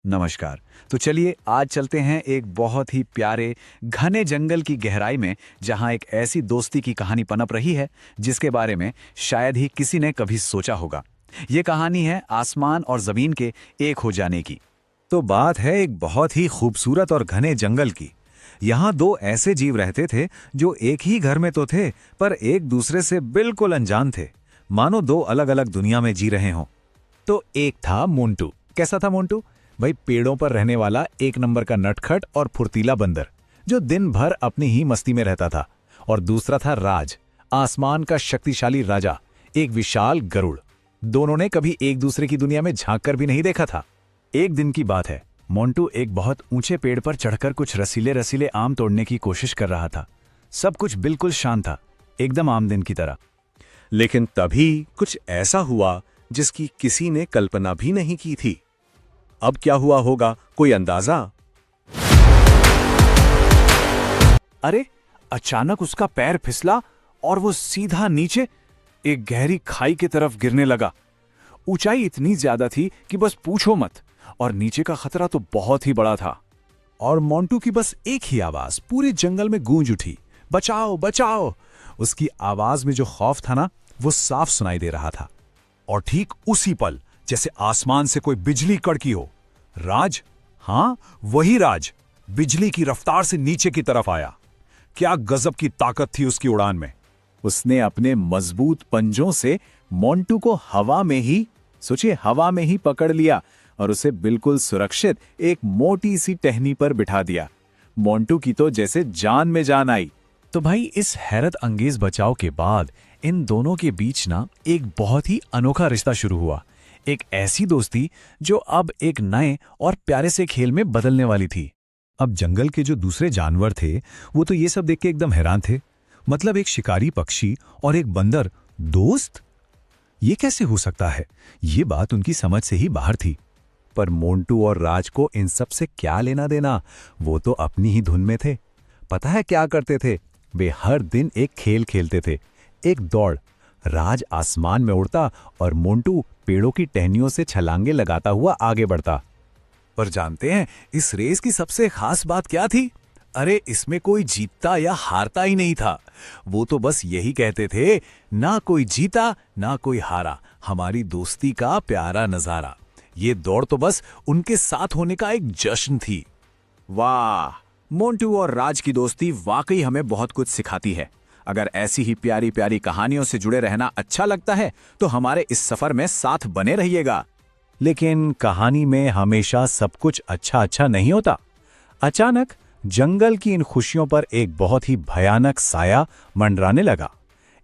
नमस्कार। तो चलिए आज चलते हैं एक बहुत ही प्यारे घने जंगल की गहराई में, जहां एक ऐसी दोस्ती की कहानी पनप रही है जिसके बारे में शायद ही किसी ने कभी सोचा होगा। ये कहानी है आसमान और जमीन के एक हो जाने की। तो बात है एक बहुत ही खूबसूरत और घने जंगल की। यहाँ दो ऐसे जीव रहते थे जो एक ही घर में तो थे, पर एक दूसरे से बिल्कुल अनजान थे, मानो दो अलग अलग दुनिया में जी रहे हों। तो एक था मोंटू। कैसा था मोंटू? भाई पेड़ों पर रहने वाला एक नंबर का नटखट और फुर्तीला बंदर जो दिन भर अपनी ही मस्ती में रहता था। और दूसरा था राज, आसमान का शक्तिशाली राजा, एक विशाल गरुड़। दोनों ने कभी एक दूसरे की दुनिया में झांक कर भी नहीं देखा था। एक दिन की बात है, मोंटू एक बहुत ऊंचे पेड़ पर चढ़कर कुछ रसीले रसीले आम तोड़ने की कोशिश कर रहा था। सब कुछ बिल्कुल शांत था, एकदम आम दिन की तरह। लेकिन तभी कुछ ऐसा हुआ जिसकी किसी ने कल्पना भी नहीं की थी। अब क्या हुआ होगा, कोई अंदाजा? अरे अचानक उसका पैर फिसला और वो सीधा नीचे एक गहरी खाई की तरफ गिरने लगा। ऊंचाई इतनी ज्यादा थी कि बस पूछो मत, और नीचे का खतरा तो बहुत ही बड़ा था। और मोंटू की बस एक ही आवाज पूरे जंगल में गूंज उठी, बचाओ बचाओ। उसकी आवाज में जो खौफ था ना, वो साफ सुनाई दे रहा था। और ठीक उसी पल जैसे आसमान से कोई बिजली कड़की हो, राज, हाँ वही राज, बिजली की रफ्तार से नीचे की तरफ आया। क्या गजब की ताकत थी उसकी उड़ान में। उसने अपने मजबूत पंजों से मोंटू को हवा में ही पकड़ लिया और उसे बिल्कुल सुरक्षित एक मोटी सी टहनी पर बिठा दिया। मोंटू की तो जैसे जान में जान आई। तो भाई इस हैरत अंगेज बचाव के बाद इन दोनों के बीच ना एक बहुत ही अनोखा रिश्ता शुरू हुआ। एक ऐसी दोस्ती जो अब एक नए और प्यारे से खेल में बदलने वाली थी। अब जंगल के जो दूसरे जानवर थे वो तो ये सब देख के एकदम हैरान थे। मतलब एक शिकारी पक्षी और एक बंदर दोस्त, ये कैसे हो सकता है? ये बात उनकी समझ से ही बाहर थी। पर मोंटू और राज को इन सब से क्या लेना देना, वो तो अपनी ही धुन में थे। पता है क्या करते थे? वे हर दिन एक खेल खेलते थे, एक दौड़। राज आसमान में उड़ता और मोंटू पेड़ों की टहनियों से छलांगे लगाता हुआ आगे बढ़ता। पर जानते हैं इस रेस की सबसे खास बात क्या थी? अरे इसमें कोई जीतता या हारता ही नहीं था। वो तो बस यही कहते थे, ना कोई जीता ना कोई हारा, हमारी दोस्ती का प्यारा नजारा। ये दौड़ तो बस उनके साथ होने का एक जश्न थी। वाह, मोंटू और राज की दोस्ती वाकई हमें बहुत कुछ सिखाती है। अगर ऐसी ही प्यारी प्यारी कहानियों से जुड़े रहना अच्छा लगता है तो हमारे इस सफर में साथ बने रहिएगा। लेकिन कहानी में हमेशा सब कुछ अच्छा नहीं होता। अचानक जंगल की इन खुशियों पर एक बहुत ही भयानक साया मंडराने लगा।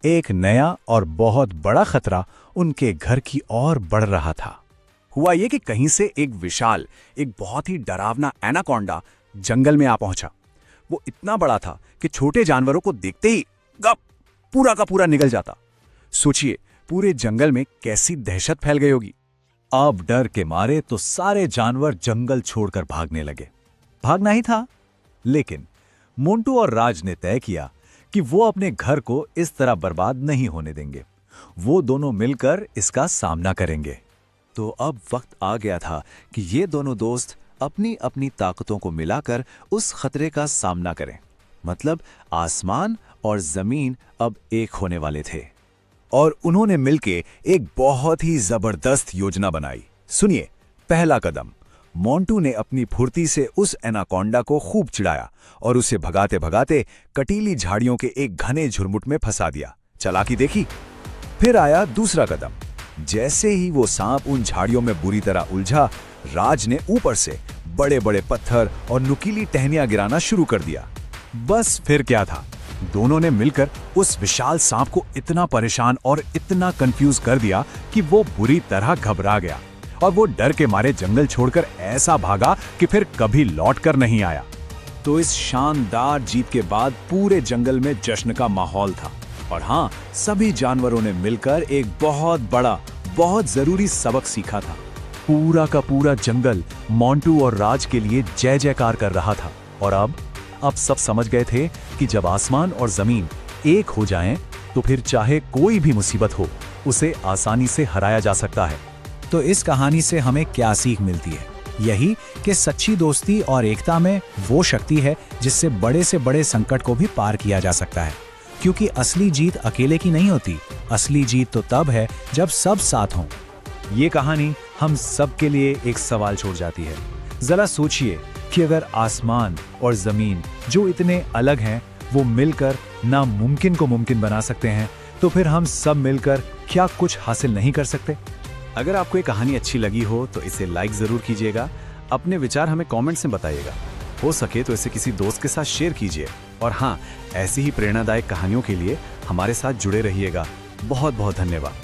एक नया और बहुत बड़ा खतरा उनके घर की ओर बढ़ रहा था। हुआ ये कि कहीं से एक विशाल, एक बहुत ही डरावना एनाकोंडा जंगल में आ पहुंचा। वो इतना बड़ा था कि छोटे जानवरों को देखते ही गप पूरा का पूरा निगल जाता। सोचिए पूरे जंगल में कैसी दहशत फैल गई होगी। अब डर के मारे तो सारे जानवर जंगल छोड़कर भागने लगे। भागना ही था, लेकिन मोंटू और राज ने तय किया कि वो अपने घर को इस तरह बर्बाद नहीं होने देंगे। वो दोनों मिलकर इसका सामना करेंगे। तो अब वक्त आ गया था कि ये दोनों दोस्त अपनी अपनी ताकतों को मिलाकर उस खतरे का सामना करें। मतलब आसमान और जमीन अब एक होने वाले थे। और उन्होंने मिलके एक बहुत ही जबरदस्त योजना बनाई। सुनिए, पहला कदम, मोंटू ने अपनी फुर्ती से उस एनाकोंडा को खूब चिढ़ाया और उसे भगाते भगाते कटीली झाड़ियों के एक घने झुरमुट में फंसा दिया। चालाकी देखी। फिर आया दूसरा कदम। जैसे ही वो सांप उन झाड़ियों में बुरी तरह उलझा, राज ने ऊपर से बड़े बड़े पत्थर और नुकीली टहनियां गिराना शुरू कर दिया। बस फिर क्या था, दोनों ने मिलकर उस विशाल सांप को इतना परेशान और इतना कंफ्यूज कर दिया कि वो बुरी तरह घबरा गया और वो डर के मारे जंगल छोड़कर ऐसा भागा कि फिर कभी लौट कर नहीं आया। तो इस शानदार जीत के बाद पूरे जंगल में जश्न का माहौल था। और हाँ, सभी जानवरों ने मिलकर एक बहुत बड़ा, बहुत जरूरी सबक सीखा था। पूरा का पूरा जंगल मोंटू और राज के लिए जय जयकार कर रहा था। और अब सब समझ गए थे कि जब आसमान और जमीन एक हो जाएं, तो फिर चाहे कोई भी मुसीबत हो, उसे आसानी से हराया जा सकता है। तो इस कहानी से हमें क्या सीख मिलती है? यही कि सच्ची दोस्ती और एकता में वो शक्ति है जिससे बड़े से बड़े संकट को भी पार किया जा सकता है। क्योंकि असली जीत अकेले की नहीं होती, असली जीत तो तब है जब सब साथ हों। ये कहानी हम सब के लिए एक सवाल छोड़ जाती है। जरा सोचिए कि अगर आसमान और जमीन जो इतने अलग हैं वो मिलकर नामुमकिन को मुमकिन बना सकते हैं, तो फिर हम सब मिलकर क्या कुछ हासिल नहीं कर सकते? अगर आपको ये कहानी अच्छी लगी हो तो इसे लाइक जरूर कीजिएगा, अपने विचार हमें कमेंट्स में बताइएगा, हो सके तो इसे किसी दोस्त के साथ शेयर कीजिए। और हाँ, ऐसी ही प्रेरणादायक कहानियों के लिए हमारे साथ जुड़े रहिएगा। बहुत बहुत धन्यवाद।